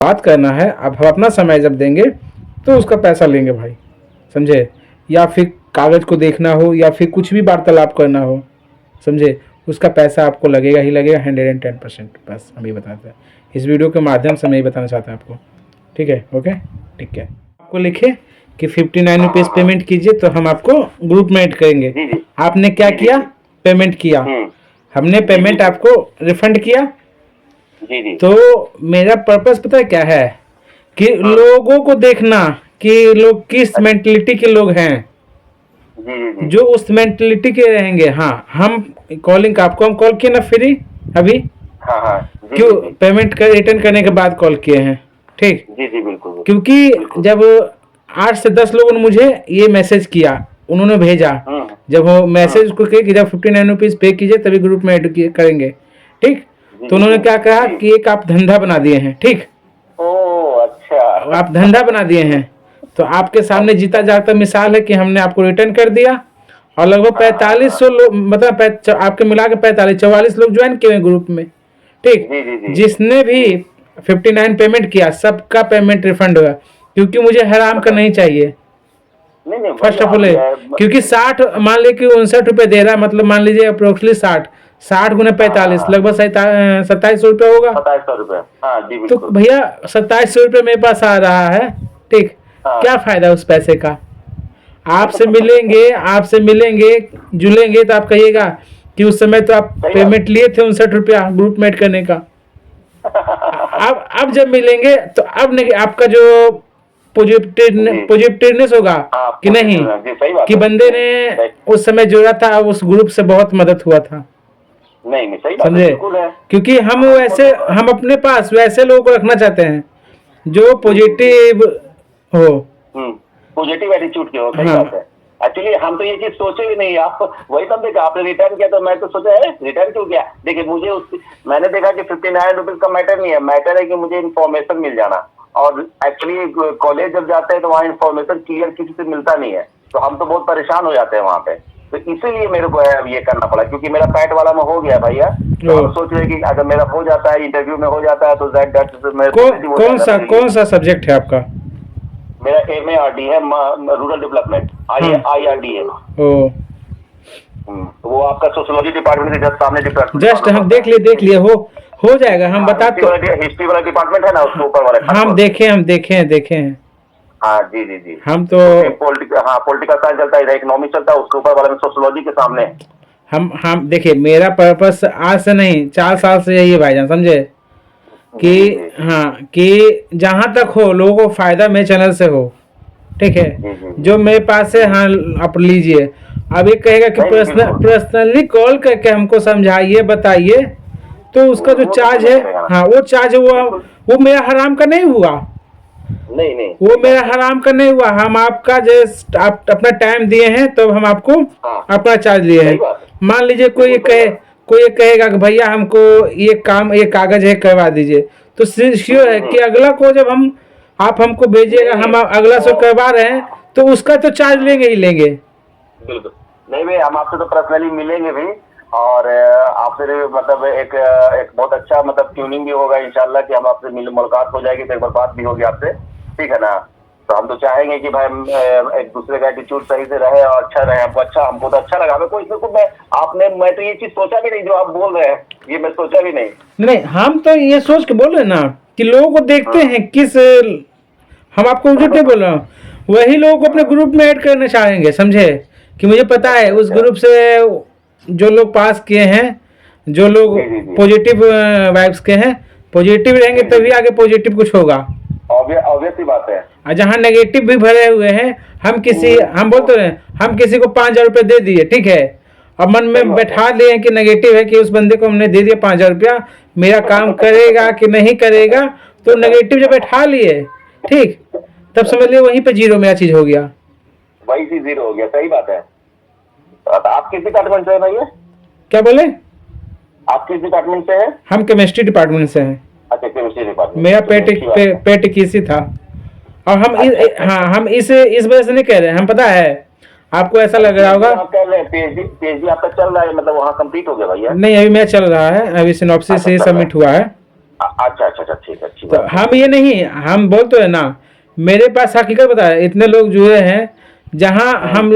बात करना है, अब हम अपना समय जब देंगे तो उसका पैसा लेंगे भाई, समझे। या फिर कागज़ को देखना हो या फिर कुछ भी वार्तालाप करना हो, समझे, उसका पैसा आपको लगेगा ही लगेगा 110%। बस हम ये बताते हैं, इस वीडियो के माध्यम से मैं ये बताना चाहता हूँ आपको, ठीक है। ओके, ठीक है। आपको लिखे कि 59 रुपीज़ पेमेंट कीजिए तो हम आपको ग्रुप में ऐड करेंगे। आपने क्या किया, पेमेंट किया, हमने पेमेंट आपको रिफंड किया। तो मेरा पर्पस पता है क्या है, कि लोगों को देखना कि लोग किस मेंटलिटी के लोग हैं, जो उस मेंटलिटी के रहेंगे। हाँ, हम कॉलिंग आपको हम कॉल किए ना फ्री अभी, क्यों पेमेंट कर रिटर्न करने के बाद कॉल किए हैं, ठीक। जी बिल्कुल। क्योंकि जब 8 से 10 लोगों ने मुझे ये मैसेज किया, उन्होंने भेजा, जब वो मैसेज को कि जब 59 रुपीज़ पे कीजिए तभी ग्रुप में ऐड करेंगे, ठीक। तो उन्होंने क्या कहा कि एक आप धंधा बना दिए हैं, ठीक। ओह अच्छा, आप धंधा बना दिए हैं। तो आपके सामने जीता जागता मिसाल है कि हमने आपको रिटर्न कर दिया और लगभग 4500 लोग, मतलब आपके मिला के 44 लोग ज्वाइन किए हैं ग्रुप में, ठीक। जिसने भी 59 पेमेंट किया सबका पेमेंट रिफंड हुआ, क्योंकि मुझे हराम का नहीं चाहिए। फर्स्ट ऑफ ऑल, क्योंकि 60 मान लीजिए कि 59 रुपये दे रहा है, मतलब मान लीजिए अप्रोक्सली 60 गुना 45 लगभग 2700 रुपये होगा। 2700 रुपये, हाँ जी तो भैया 2700 रुपये मेरे पास आ रहा है, ठीक। क्या फायदा उस पैसे का। आपसे मिलेंगे जुलेंगे तो आप कहिएगा कि उस समय तो आप पेमेंट लिए थे 59 रुपया ग्रुप में ऐड करने का। अब जब मिलेंगे तो अब नहीं, आपका जो पॉजिटिवनेस होगा कि नहीं, कि बंदे ने उस समय जोड़ा था, उस ग्रुप से बहुत मदद हुआ था। नहीं सही बात समझे, क्योंकि हम अपने पास वैसे लोगों को रखना चाहते हैं जो पॉजिटिव हो, पॉजिटिव एटीट्यूड के हो। सही बात है। एक्चुअली हम तो ये चीज सोचे भी नहीं। आप वही तब देखा आपने रिटर्न किया तो मैं तो सोचा है रिटर्न क्यों किया। देखिए मुझे मैंने देखा कि 59 रुपीज का मैटर नहीं है, मैटर है कि मुझे इन्फॉर्मेशन मिल जाना। और एक्चुअली कॉलेज जब जाते हैं तो वहाँ इन्फॉर्मेशन क्लियर किसी से मिलता नहीं है, तो हम तो बहुत परेशान हो जाते हैं वहाँ पे। तो इसीलिए मेरे को ये करना पड़ा, क्योंकि मेरा पैट वाला में हो गया भैया। तो हम सोच रहे कि अगर मेरा हो जाता है, इंटरव्यू में हो जाता है तो कौन सा सब्जेक्ट है आपका। मेरा MARD है, रूरल डेवलपमेंट, IRD है। वो आपका सोशियोलॉजी डिपार्टमेंट के जस्ट सामने डिपार्टमेंट, जस्ट हम देख लिए हो जाएगा। हम बता तो हिस्ट्री वाला डिपार्टमेंट है ना, उसके ऊपर वाला हम देखे हैं। हाँ जी हम तो पॉलिटिकल साइंस चलता है, इकोनॉमिक्स चलता है, उसके ऊपर वाला में सोशियोलॉजी के सामने। हम देखिए, मेरा पर्पस आज से नहीं 4 साल से यही है भाईजान, समझे, कि हाँ, कि जहाँ तक हो लोगों को फायदा मेरे चैनल से हो, ठीक है। जो मेरे पास है, हाँ आप लीजिए। अब ये कहेगा कि पर्सनली कॉल करके हमको समझाइए बताइए, तो उसका जो चार्ज है, हाँ वो चार्ज वो मेरा हराम का नहीं हुआ। नहीं वो मेरा हराम का नहीं हुआ। हम आपका जस्ट आप अपना टाइम दिए हैं तो हम आपको अपना चार्ज लिए हैं। मान लीजिए कोई कहेगा कि भैया हमको ये काम, ये कागज है करवा दीजिए, तो श्योर है कि अगला को जब आप हमको भेजिएगा, हम अगला से करवा रहे हैं तो उसका तो चार्ज लेंगे ही लेंगे। बिल्कुल नहीं भाई, हम आपसे तो पर्सनली मिलेंगे भी, और आपसे मतलब एक बहुत अच्छा मतलब ट्यूनिंग भी होगा इंशाल्लाह, कि हम आपसे मुलाकात हो जाएगी तो एक बार बात भी होगी आपसे, ठीक है ना। तो हम तो चाहेंगे कि भाई एक दूसरे का एटीट्यूड सही से रहे और अच्छा रहे। हमको तो अच्छा लगा। मैं तो ये चीज सोचा भी नहीं जो आप बोल रहे हैं, ये मैं सोचा भी नहीं। हम तो ये सोच के बोल रहे हैं ना कि लोगों को देखते हैं किस, हम आपको झूठ नहीं बोल रहा हूँ, वही लोगों को अपने ग्रुप में ऐड करना चाहेंगे, समझे, कि मुझे पता है उस ग्रुप से जो लोग पास किए हैं, जो लोग पॉजिटिव वाइब्स के हैं, पॉजिटिव रहेंगे तभी आगे पॉजिटिव कुछ होगा। ऑब्वियस ही बात है। और जहाँ नेगेटिव भी भरे हुए हैं, हम बोलते हैं हम किसी को 5000 रुपये दे दिए, ठीक है, और मन में बैठा लिए कि नेगेटिव है कि उस बंदे को हमने दे दिया 5000 रुपया, मेरा काम करेगा कि नहीं करेगा, तो नेगेटिव जब बैठा लिए, ठीक, तब समझ लिए वहीं पे जीरो मेरा चीज हो गया, वही चीज जीरो हो गया। सही बात है। आप किस डिपार्टमेंट से है भैया। क्या बोले, आप किस डिपार्टमेंट से है। हम केमिस्ट्री डिपार्टमेंट से हैं। अच्छा, केमिस्ट्री डिपार्टमेंट। मेरा पेट किसी था। और हम इस वजह से नहीं कह रहे, हम पता है आपको ऐसा लग रहा होगा। पीएचडी आपका चल रहा है, मतलब वहाँ कंप्लीट हो गया भैया। नहीं, अभी मैं चल रहा है, अभी सिनॉप्सिस से सबमिट हुआ है। अच्छा अच्छा अच्छा, ठीक है, अच्छी तो बात है। हम ये नहीं, हम बोल तो है ना, मेरे पास हकीकत बता है, इतने लोग जुड़े हैं जहां हम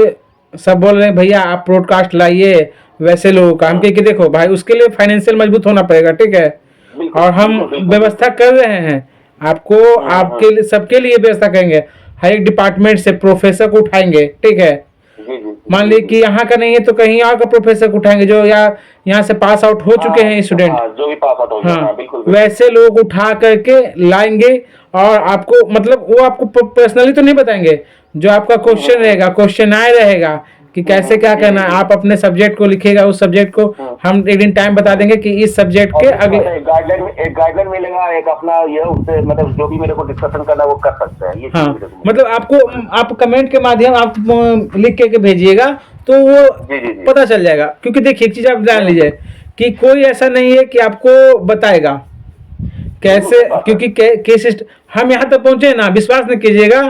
सब बोल रहे हैं भैया आप ब्रॉडकास्ट लाइए, वैसे लोगों का हम कह के देखो भाई उसके लिए फाइनेंशियल मजबूत होना पड़ेगा, ठीक है। बिल्कुल और हम बिल्कुल बिल्कुल व्यवस्था बिल्कुल। कर रहे हैं, आपको आपके लिए सबके लिए व्यवस्था करेंगे, हर एक डिपार्टमेंट से प्रोफेसर को उठाएंगे, ठीक है। जी जी मान जी ली कि जी। यहाँ का नहीं है तो कहीं और का प्रोफेसर को उठाएंगे जो या यहाँ से पास आउट हो चुके हाँ हैं स्टूडेंट। हाँ, जो भी पास आउट हो गया, हाँ, हाँ बिल्कुल बिल्कुल। वैसे लोग उठा करके लाएंगे, और आपको मतलब वो आपको पर्सनली तो नहीं बताएंगे, जो आपका क्वेश्चन हम्म। रहेगा, क्वेश्चन आए रहेगा कि कैसे क्या जी करना जी है, जी। आप अपने सब्जेक्ट को लिखिएगा, उस सब्जेक्ट को हम्म। हम एक दिन टाइम बता देंगे कि इस सब्जेक्ट और के दूसरी अगले। बात है, एक गाइडलाइन मिलेगा, एक अपना ये उससे मतलब जो भी मेरे को डिस्कशन करना है वो कर सकते हैं, ये हाँ, चीज मेरे को मतलब मिलेगा। आपको, आप कमेंट के माध्यम आप लिख के भेजिएगा तो वो जी जी जी। पता चल जाएगा, क्योंकि देखिए एक चीज आप जान नहीं लीजिए कि कोई ऐसा नहीं है कि आपको बताएगा बिल्कुल कैसे, सही बात है। क्योंकि हम यहाँ तक पहुंचे ना, विश्वास नहीं कीजिएगा,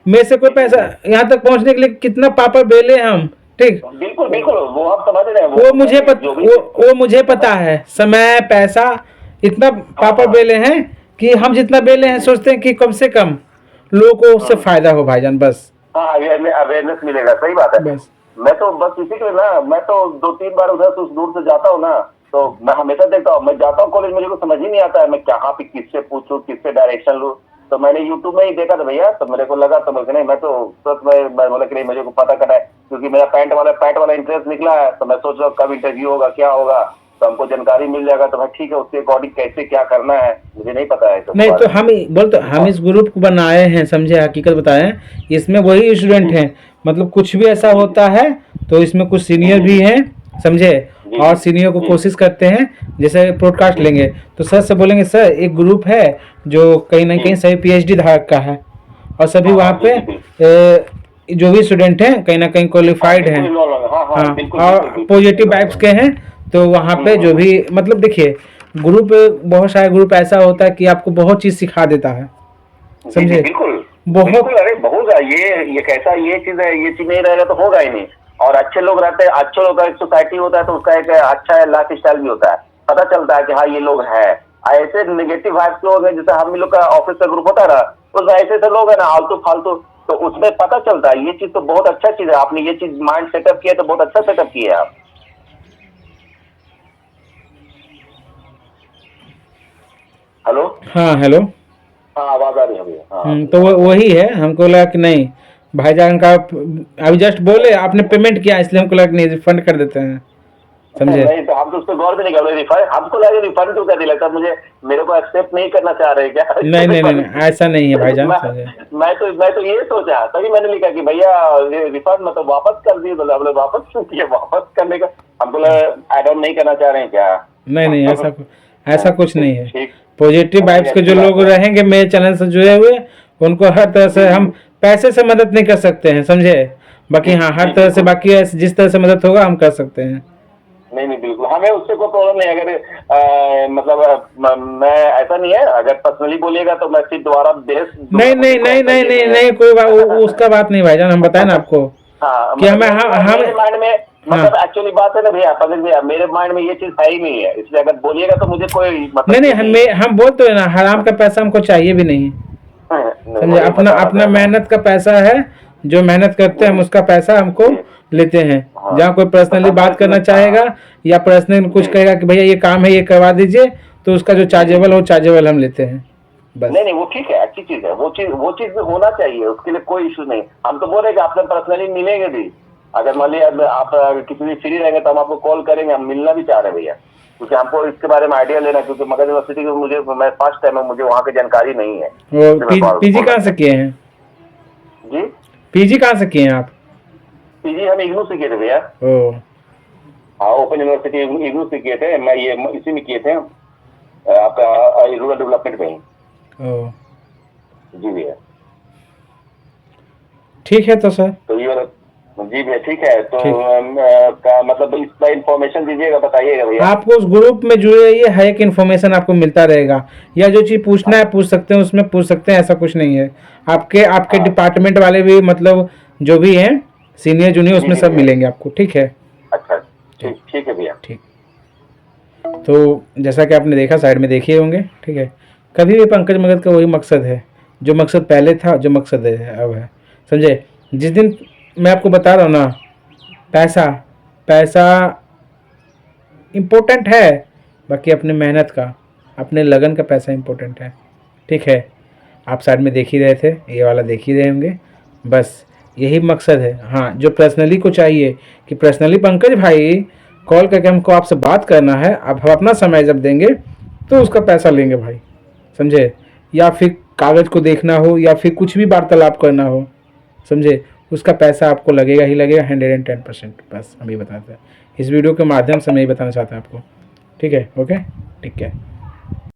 मेरे से कोई जी जी पैसा, जी। यहाँ तक पहुंचने के लिए कितना पापड़ बेले हम, ठीक। बिल्कुल बिल्कुल, वो हम समझ रहे हैं, वो वो मुझे मैंने जो भी वो मुझे पता है, समय पैसा इतना हाँ पापड़ हाँ। बेले हैं कि हम जितना जी बेले जी हैं जी। सोचते हैं कि कम से कम लोगों को उससे हम्म। फायदा हो भाईजान, बस। हाँ, अवेयरनेस मिलेगा, सही बात है। बस। मैं तो बस इसी के लिए ना, मैं तो 2-3 बार उधर से उस दूर से जाता हूँ ना, तो मैं हमेशा देखता हूँ, मैं जाता हूँ कॉलेज, मुझे को समझ ही नहीं आता है मैं कहाँ पे किससे पूछूं, किससे डायरेक्शन लूँ। तो मैंने यूट्यूब में ही देखा था भैया, तो मेरे को लगा, तो मैं नहीं, मैं तो तुरंत मैं बोला कि नहीं, मुझे को पता करना है, क्योंकि मेरा पैंट वाला इंटरेस्ट निकला है, तो मैं सोच रहा हूँ कब इंटरव्यू होगा, क्या होगा, तो हमको जानकारी मिल जाएगा, तो भाई ठीक है, उसके अकॉर्डिंग कैसे क्या करना है, मुझे नहीं पता है सब नहीं बारे तो में। हम बोल तो हम हाँ, इस ग्रुप को बनाए हैं, समझे, हकीकत बताएं, इसमें वही स्टूडेंट जी हैं, मतलब कुछ भी ऐसा जी होता है तो इसमें कुछ जी सीनियर जी भी जी हैं, समझे। जी और जी सीनियर को जी कोशिश करते हैं, जैसे पॉडकास्ट जी लेंगे तो सर से बोलेंगे सर एक ग्रुप है जो कहीं ना जी। कहीं सभी पीएचडी धारक का है, और सभी हाँ वहाँ हाँ, जी पे जी बिल्कुल। जो भी स्टूडेंट हैं कहीं ना कहीं हाँ क्वालिफाइड हैं। बिल्कुल इन्वॉल्व है, हाँ हाँ, हाँ, बिल्कुल बिल्कुल और बिल्कुल सही पॉजिटिव बात वाइब्स है। के हैं, तो वहाँ पे जो हम्म। भी मतलब देखिए, ग्रुप, बहुत सारे ग्रुप ऐसा होता है कि आपको बहुत चीज़ सिखा देता है, जी जी समझे, बिल्कुल बिल्कुल, बहुत। अरे बहुत है, ये कैसा ये चीज है, ये चीज नहीं रहेगा तो होगा ही नहीं। और अच्छे लोग रहते हैं, अच्छे लोग का एक सोसाइटी होता है, तो उसका एक अच्छा लाइफ स्टाइल भी होता है, पता चलता है कि हाँ ये लोग हैं। ऐसे नेगेटिव वाइब्स लोग हैं, जैसे हम लोग का ऑफिस का ग्रुप होता है ना, उसमें ऐसे ऐसे लोग हैं ना आलतू फालतू, तो उसमें पता चलता है, ये चीज तो बहुत अच्छा चीज है, आपने ये चीज माइंड सेटअप किया तो बहुत अच्छा सेटअप किया है आप। हेलो। हाँ, हेलो। हाँ, आवाज आ रही है भैया, हाँ तो हाँ हाँ। वही है, हमको लगा कि नहीं, भाईजान का अभी जस्ट बोले आपने पेमेंट किया, इसलिए हमको लगा कि नहीं रिफंड कर देते हैं, समझे। नहीं, तो हम तो उस पर गौर भी नहीं कर रहे, रिफंड हमको लगे, रिफंड क्यों कर दिया, लगता है मुझे, मेरे को एक्सेप्ट नहीं करना चाह रहे क्या नहीं नहीं नहीं रिफंड। नहीं, ऐसा नहीं है भाईजान, मैं समझे। मैं तो ये सोचा, तभी मैंने लिखा कि भैया रिफंड मतलब वापस कर दिए, बोला बोले वापस क्यों किया, वापस करने का हमको लगा ऐड ऑन नहीं करना चाह रहे हैं क्या। नहीं नहीं, ऐसा कुछ नहीं ठीक है। ठीक। पॉजिटिव नहीं वाइब्स के अच्छी जो बात लोग है। रहेंगे मेरे चैनल से जुड़े हुए, उनको हर तरह जी से जी हम पैसे से मदद नहीं कर सकते हैं, समझे। बाकी जी हाँ, हर जी तरह से, बिल्कुल। बाकी जिस तरह से मदद होगा हम कर सकते हैं। नहीं नहीं बिल्कुल, हमें उससे कोई प्रॉब्लम नहीं, अगर मतलब मैं ऐसा नहीं है, अगर पर्सनली बोलिएगा तो मैं फिर दोबारा भेज दूंगा, नहीं मुझे नहीं कोई नहीं ऐसा नहीं ये नहीं नहीं है। नहीं, कोई बात उसका बात नहीं भाईजान, हम बताए ना आपको हाँ कि मतलब हमें हम मेरे माइंड में, हाँ। मतलब एक्चुअली बात है ना भैया, पंकज भैया, मेरे माइंड में ये चीज है ही नहीं है, इसलिए अगर बोलिएगा तो मुझे कोई मतलब नहीं नहीं, ये नहीं है। हम बोलते हैं ना, हराम का पैसा हमको चाहिए भी नहीं, नहीं, समझे। वही अपना बताना अपना चाह रहा हूँ। मेहनत का पैसा है, जो मेहनत करते हैं हम जी उसका पैसा हमको जी। लेते हैं। हाँ, जहाँ कोई तो पर्सनली बात करना समटाइम्स हाँ। चाहेगा या पर्सनली कुछ जी। कहेगा कि भैया ये काम है ये करवा दीजिए, तो उसका जो जी जी चार्जेबल जी। हो चार्जेबल हम लेते हैं, नहीं बस। नहीं, वो ठीक है, अच्छी चीज है, वो चीज भी होना चाहिए, उसके लिए कोई इशू नहीं। हम तो बोल रहे कि आपसे पर्सनली मिलेंगे भी, अगर मान लिया आप किसी भी फ्री रहेंगे तो हम आपको कॉल करेंगे, हम मिलना भी चाह रहे हैं भैया, क्योंकि हमको इसके बारे में आइडिया लेना है, क्योंकि मगध यूनिवर्सिटी की मैं फर्स्ट टाइम है, मुझे वहाँ की जानकारी नहीं है, वो इसलिए मैं पीजी बोलना कहाँ से चाहता किए हैं? हूँ। जी। पीजी कहाँ से किए हैं आप? पीजी हम इग्नू से किए थे भैया। ओ। हाँ, ओपन यूनिवर्सिटी इग्नू से किए थे, मैं ये इसी में किए थे, आपका रूरल डेवलपमेंट में ही। ओ, जी भैया। ठीक है तो सर। तो ये वाला, जी भैया ठीक है, तो ठीक, का मतलब इसका इंफॉर्मेशन दीजिएगा, बताइएगा भैया। आपको उस ग्रुप में जुड़े रहिए, हर एक इन्फॉर्मेशन आपको मिलता रहेगा, या जो चीज़ पूछना है पूछ सकते हैं, उसमें पूछ सकते हैं, ऐसा कुछ नहीं है। आपके आपके हाँ डिपार्टमेंट वाले भी, मतलब जो भी हैं सीनियर जूनियर, जी उसमें जी सब भैया। मिलेंगे आपको, ठीक है। अच्छा, ठीक। ठीक ठीक है भैया। ठीक। तो जैसा कि आपने देखा, साइड में देखिए होंगे, ठीक है। कभी भी पंकज मगध का वही मकसद है, जो मकसद पहले था, जो मकसद है अब है, समझे। जिस दिन मैं आपको बता रहा हूँ ना, पैसा पैसा इम्पोर्टेंट है, बाकी अपने मेहनत का, अपने लगन का पैसा इम्पोर्टेंट है, ठीक है। आप साइड में देख ही रहे थे, ये वाला देख ही रहे होंगे, बस यही मकसद है। हाँ, जो पर्सनली को चाहिए कि पर्सनली पंकज भाई कॉल करके हमको आपसे बात करना है, आप अपना समय जब देंगे तो उसका पैसा लेंगे भाई, समझे। या फिर कागज़ को देखना हो, या फिर कुछ भी वार्तालाप करना हो, समझे, उसका पैसा आपको लगेगा ही लगेगा 110%। बस हम ये बताते हैं, इस वीडियो के माध्यम से मैं ये बताना चाहता हूँ आपको, ठीक है। ओके, ठीक है।